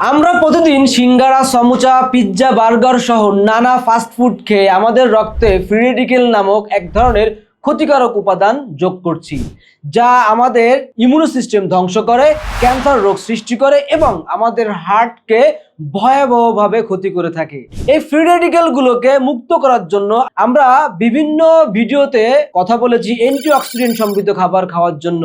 আমরা প্রতিদিন সিঙ্গারা, samosa, pizza, burger সহ নানা ফাস্টফুড খেয়ে আমাদের রক্তে ফ্রি রেডিকেল নামক এক ধরনের ক্ষতিকারক উপাদান যোগ করছি, যা আমাদের ইমিউন সিস্টেম ধ্বংস করে, ক্যান্সার রোগ সৃষ্টি করে এবং আমাদের হার্টকে ভয়াবহভাবে ক্ষতি করে থাকে। এই ফ্রি রেডিকেলগুলোকে মুক্ত করার জন্য আমরা বিভিন্ন ভিডিওতে কথা বলেছি অ্যান্টিঅক্সিডেন্ট সমৃদ্ধ খাবার খাওয়ার জন্য।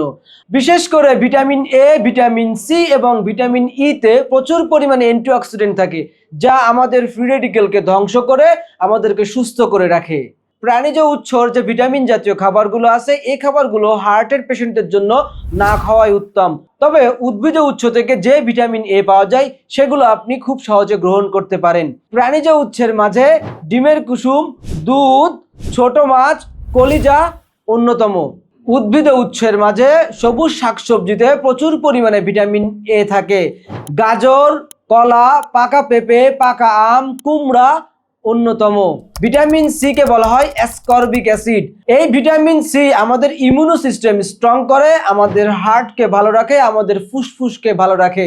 বিশেষ করে ভিটামিন এ, ভিটামিন সি এবং ভিটামিন ইতে প্রচুর পরিমাণে অ্যান্টিঅক্সিডেন্ট থাকে, যা আমাদের ফ্রি রেডিকেলকে ধ্বংস করে আমাদেরকে সুস্থ করে রাখে। প্রাণীজ উৎসর যে ভিটামিন জাতীয় খাবারগুলো আছে, এই খাবারগুলো হার্টের পেশেন্টের জন্য না খাওয়াই উত্তম। তবে উদ্ভিজ উৎস থেকে যে ভিটামিন এ পাওয়া যায় সেগুলো আপনি খুব সহজে গ্রহণ করতে পারেন। প্রাণীজ উৎসের মাঝে ডিমের কুসুম, দুধ, ছোট মাছ, কলিজা অন্যতম। উদ্ভিদ উৎসের মাঝে সবুজ শাকসবজিতে প্রচুর পরিমাণে ভিটামিন এ থাকে। গাজর, কলা, পাকা পেঁপে, পাকা আম, কুমড়া অন্যতম। ভিটামিন সি কে বলা হয় অ্যাসকর্বিক অ্যাসিড। এই ভিটামিন সি আমাদের ইমিউন সিস্টেম স্ট্রং করে, আমাদের হার্টকে ভালো রাখে, আমাদের ফুসফুসকে ভালো রাখে।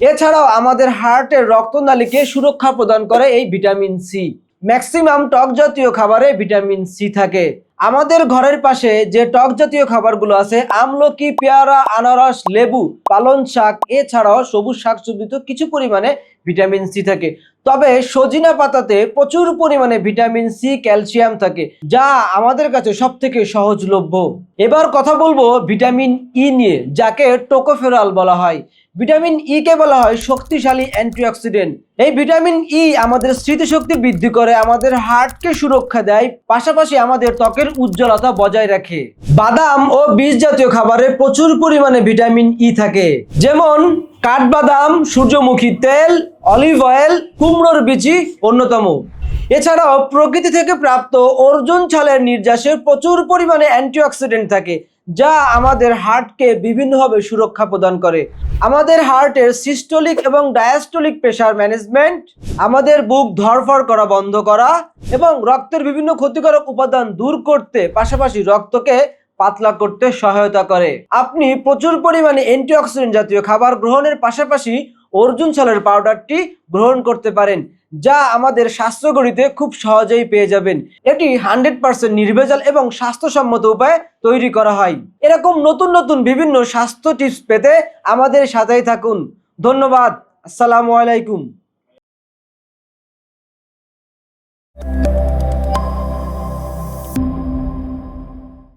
এছাড়াও আমাদের হার্টের রক্তনালীকে সুরক্ষা প্রদান করে এই ভিটামিন সি। ম্যাক্সিমাম টক জাতীয় খাবারে ভিটামিন সি থাকে। আমাদের ঘরের পাশে যে টক জাতীয় খাবারগুলো আছে, আমলকি, পেয়ারা, আনারস, লেবু, পালং শাক, এছাড়াও সবুজ শাকসবজিতে কিছু পরিমাণে ভিটামিন সি থাকে। তবে সজিনা পাতাতে প্রচুর পরিমাণে ভিটামিন সি, ক্যালসিয়াম থাকে, যা আমাদের কাছে সব থেকে সহজলভ্য। এবার কথা বলবো ভিটামিন ই নিয়ে, যাকে টোকোফেরল বলা হয়। ভিটামিন ই কে বলা হয় শক্তিশালী অ্যান্টিঅক্সিডেন্ট। এই ভিটামিন ই আমাদের স্মৃতিশক্তি বৃদ্ধি করে, আমাদের হার্টকে সুরক্ষা দেয়, পাশাপাশি আমাদের ত্বকের উজ্জ্বলতা বজায় রাখে। বাদাম ও বীজ জাতীয় খাবারে প্রচুর পরিমাণে ভিটামিন ই থাকে, যেমন কাঠবাদাম, সূর্যমুখী তেল, অলিভ অয়েল, কুমড়োর বিচি অন্যতম। এছাড়াও প্রকৃতি থেকে প্রাপ্ত অর্জুন ছালের নির্যাসে প্রচুর পরিমাণে অ্যান্টিঅক্সিডেন্ট থাকে, যা আমাদের হার্টকে বিভিন্নভাবে সুরক্ষা প্রদান করে। আমাদের হার্টের সিস্টোলিক এবং ডায়াস্টোলিক প্রেসার ম্যানেজমেন্ট, আমাদের বুক ধড়ফড় করা বন্ধ করা এবং রক্তের বিভিন্ন ক্ষতিকারক উপাদান দূর করতে, পাশাপাশি রক্তকে পাতলা করতে সহায়তা করে। আপনি প্রচুর পরিমাণে অ্যান্টিঅক্সিডেন্ট জাতীয় খাবার গ্রহণের পাশাপাশি অর্জুন ছালের পাউডারটি গ্রহণ করতে পারেন, যা আমাদের স্বাস্থ্যগড়িতে খুব সহজেই পেয়ে যাবেন। এটি 100% নির্ভেজাল এবং স্বাস্থ্যসম্মত উপায়ে তৈরি করা হয়। এরকম নতুন নতুন বিভিন্ন স্বাস্থ্য টিপস পেতে আমাদের সাথেই থাকুন। ধন্যবাদ। আসসালামু আলাইকুম।